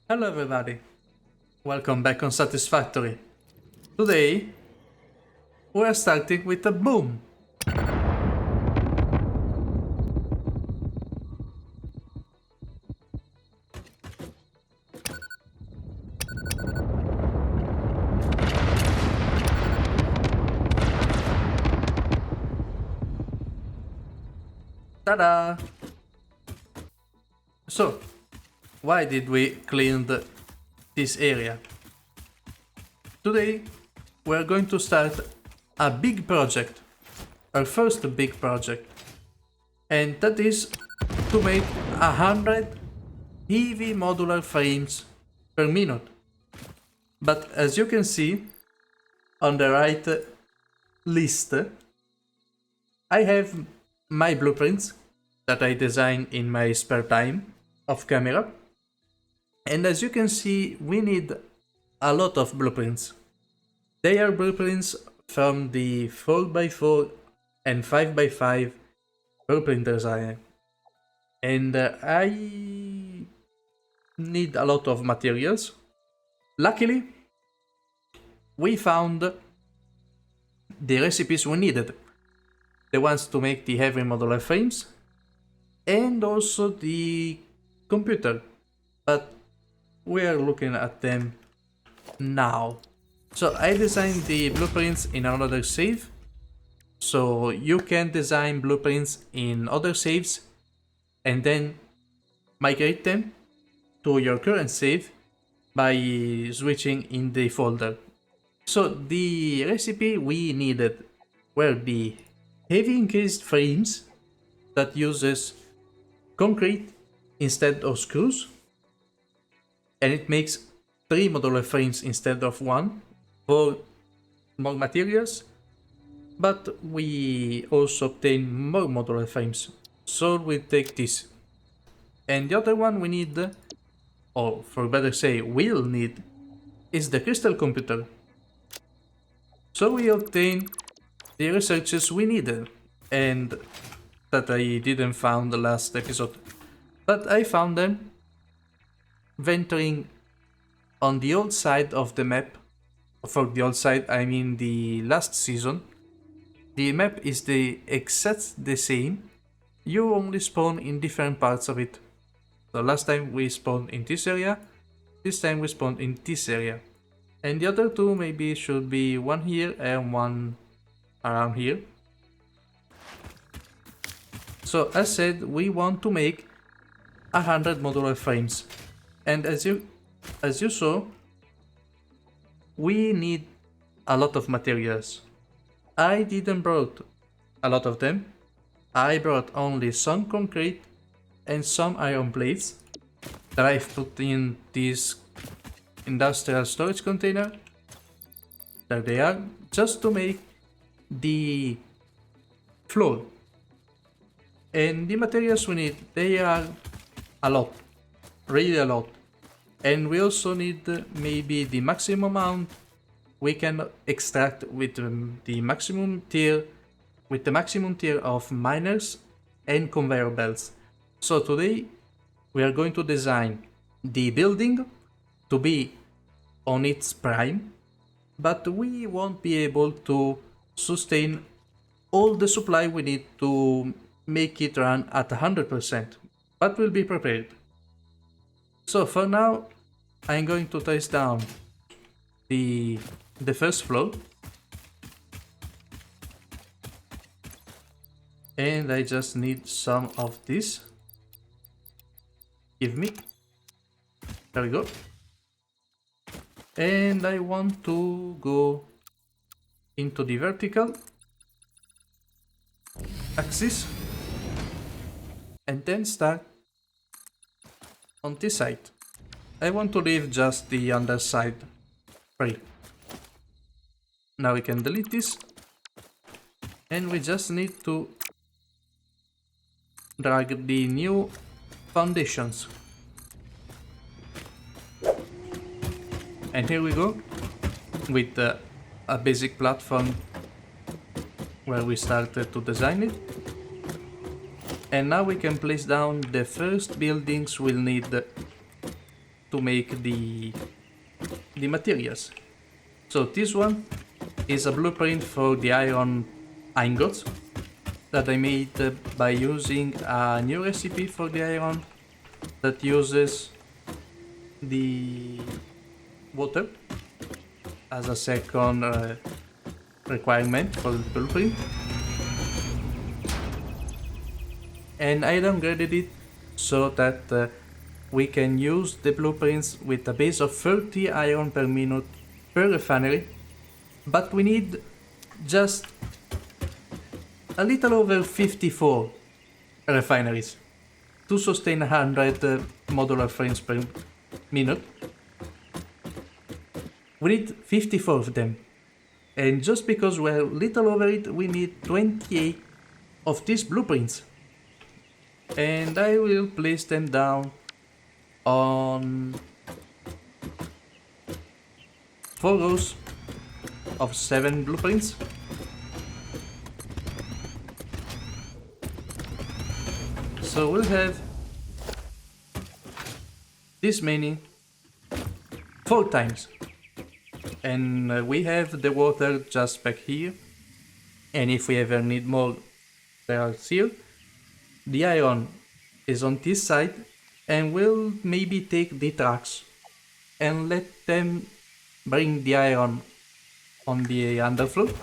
Hello everybody, welcome back on Satisfactory. Today we're starting with a boom. Ta-da! So, why did we clean this area? Today we're going to start a big project, our first big project, and that is to make 100 heavy modular frames per minute. But as you can see on the right list, I have my blueprints that I design in my spare time off camera. And as you can see, we need a lot of blueprints. They are blueprints from the 4x4 and 5x5 blueprint design. And I need a lot of materials. Luckily, we found the recipes we needed. The ones to make the heavy modular frames and also the computer. But we are looking at them now. So I designed the blueprints in another save. So you can design blueprints in other saves and then migrate them to your current save by switching in the folder. So the recipe we needed were the heavy encased frames that uses concrete instead of screws, and it makes 3 modular frames instead of 1 for more materials, but we also obtain more modular frames, so we take this. And the other one we need, or for better say will need, is the crystal computer. So we obtain the researches we needed, and that I didn't found the last episode, but I found them venturing on the old side of the map. For the old side, I mean the last season. The map is exact the same, you only spawn in different parts of it. So last time we spawned in this area, this time we spawned in this area. And the other two maybe should be one here and one around here. So as said, we want to make 100 modular frames. And as you saw, we need a lot of materials. I didn't brought a lot of them. I brought only some concrete and some iron plates that I've put in this industrial storage container. There they are, just to make the floor. And the materials we need, they are a lot, really a lot. And we also need maybe the maximum amount we can extract with the maximum tier of miners and conveyor belts. So today we are going to design the building to be on its prime, but we won't be able to sustain all the supply we need to make it run at 100%, but we'll be prepared. So for now, I'm going to trace down the first floor, and I just need some of this. Give me. There we go. And I want to go into the vertical axis and then start on this side. I want to leave just the underside free. Now we can delete this, and we just need to drag the new foundations. And here we go with a basic platform where we started to design it. And now we can place down the first buildings we'll need to make the materials. So this one is a blueprint for the iron ingots that I made by using a new recipe for the iron that uses the water as a second requirement for the blueprint. And I downgraded it so that we can use the blueprints with a base of 30 iron per minute per refinery, but we need just a little over 54 refineries to sustain 100 modular frames per minute. We need 54 of them, and just because we're a little over it, we need 28 of these blueprints, and I will place them down on 4 rows of 7 blueprints. So we'll have this many 4 times, and we have the water just back here, and if we ever need more, they are here. The iron is on this side, and we'll maybe take the trucks and let them bring the iron on the underfloor.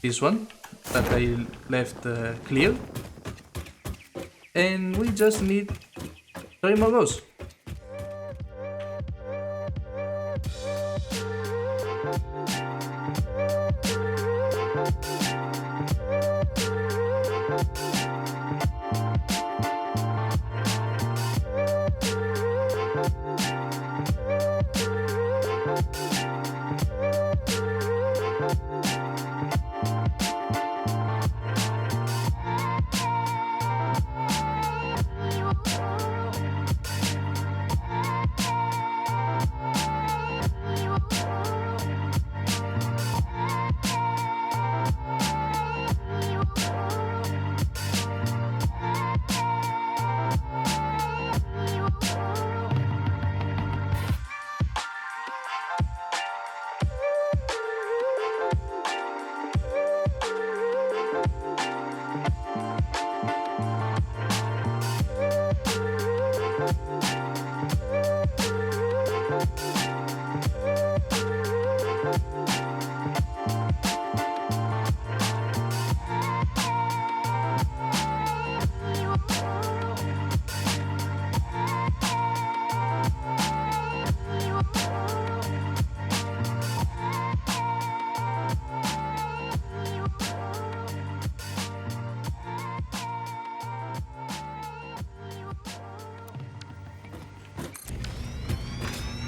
This one that I left clear. And we just need 3 more rows.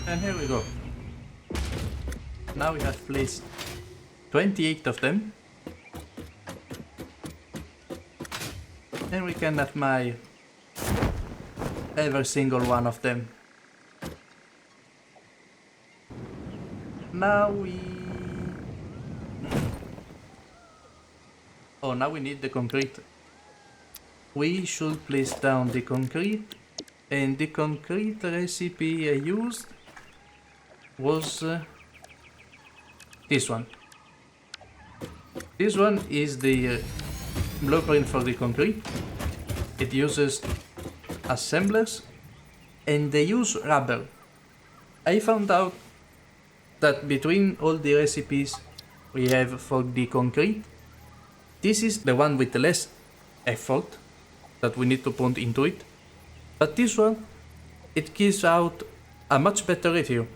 And here we go. Now we have placed 28 of them. And we can admire every single one of them. Now now we need the concrete. We should place down the concrete, and the concrete recipe I used was this one. This one is the blueprint for the concrete. It uses assemblers and they use rubber. I found out that between all the recipes we have for the concrete, this is the one with the less effort that we need to put into it. But this one, it gives out a much better ratio.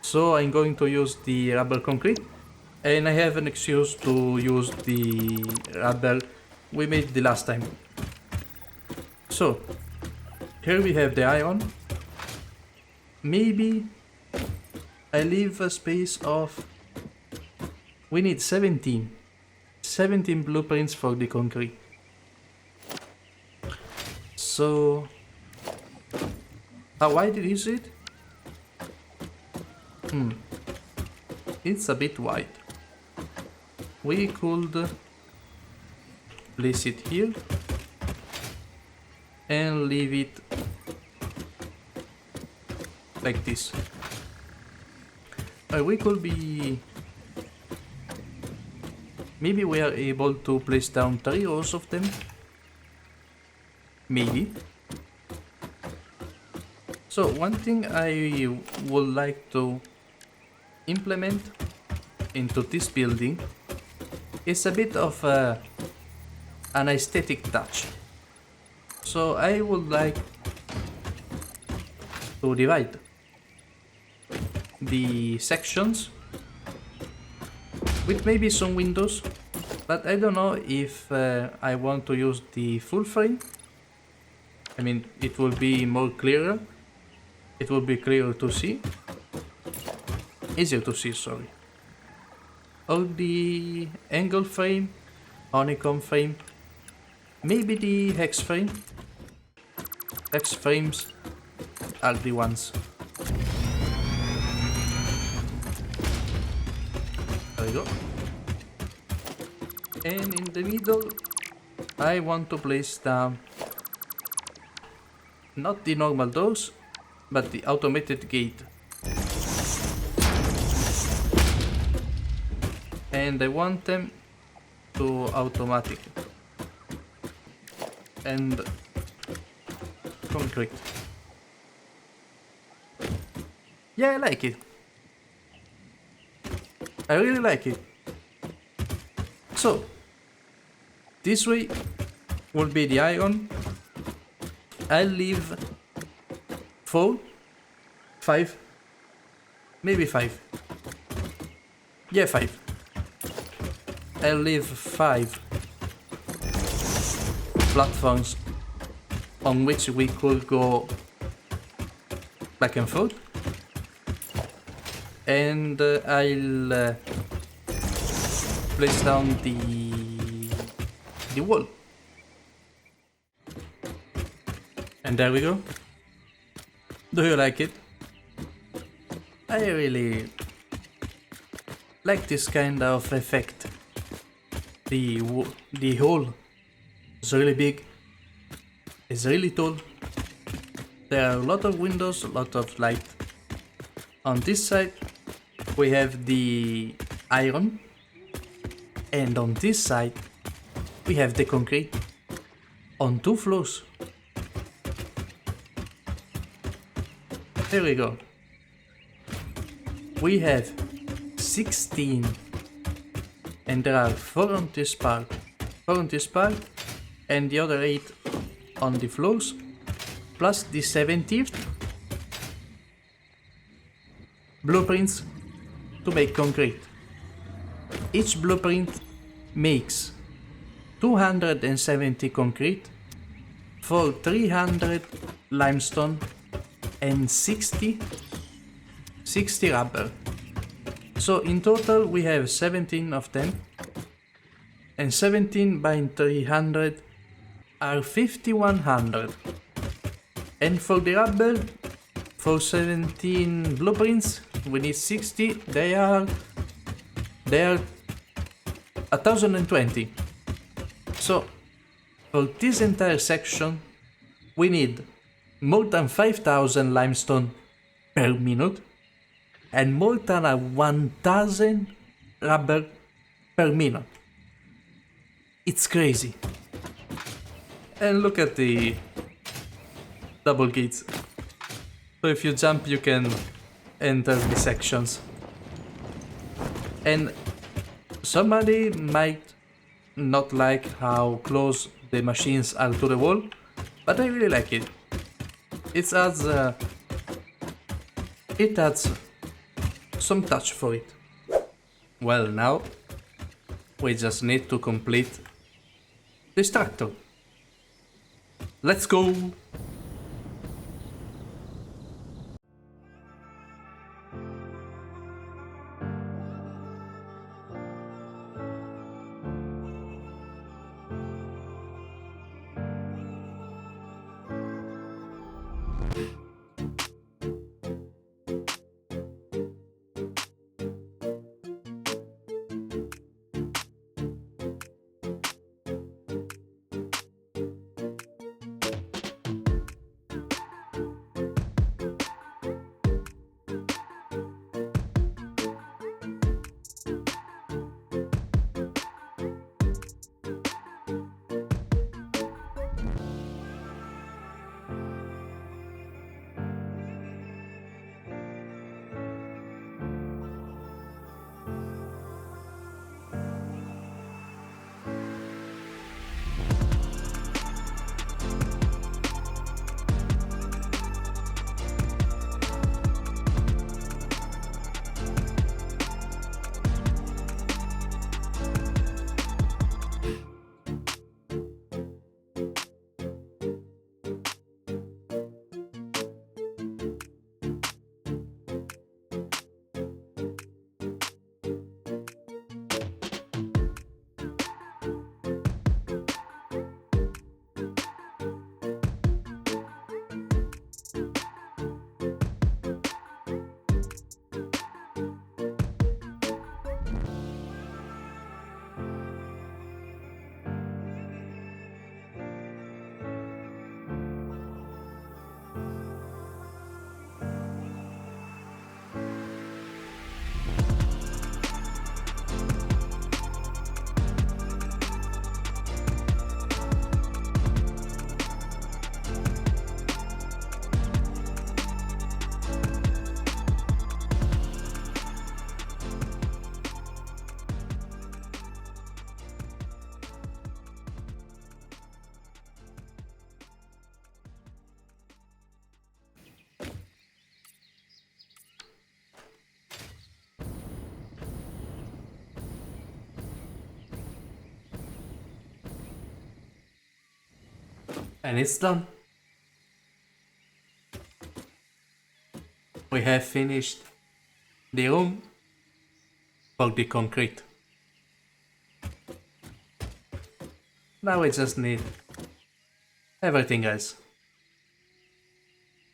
So I'm going to use the rubber concrete, and I have an excuse to use the rubber we made the last time. So here we have the iron. Maybe I leave a space of, we need 17 blueprints for the concrete. So how wide is it? It's a bit wide. We could place it here and leave it like this. We could be... Maybe we are able to place down 3 rows of them. Maybe. So one thing I would like to implement into this building is a bit of an aesthetic touch. So I would like to divide the sections with maybe some windows, but I don't know if I want to use the full frame. I mean, it will be more clearer. It will be clearer to see. Easier to see, sorry. Or the angle frame, honeycomb frame, maybe the hex frame. Hex frames are the ones. There we go. And in the middle, I want to place down not the normal doors, but the automated gate. And I want them to automatic. And concrete. Yeah, I like it. I really like it. So, this way will be the iron. I'll leave 4, 5, maybe 5. Yeah, 5. I'll leave 5 platforms on which we could go back and forth. And I'll place down the wall. And there we go. Do you like it? I really like this kind of effect. The hole is really big. It's really tall. There are a lot of windows, a lot of light. On this side we have the iron, and on this side we have the concrete on 2 floors. There we go. We have 16, and there are 4 on this part, 4 on this part, and the other 8 on the floors, plus the 17th blueprints to make concrete. Each blueprint makes 270 concrete for 300 limestone and 60 rubber. So in total we have 17 of them, and 17 by 300 are 5100. And for the rubber, for 17 blueprints we need 60. They are 1020. So for this entire section we need more than 5000 limestone per minute and more than 1000 rubber per minute. It's crazy. And look at the double gates. So if you jump you can enter the sections. And somebody might not like how close the machines are to the wall, but I really like it. It adds some touch for it. Well, now we just need to complete this tractor. Let's go! And it's done. We have finished the room for the concrete. Now we just need everything else.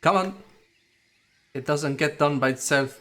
Come on! It doesn't get done by itself.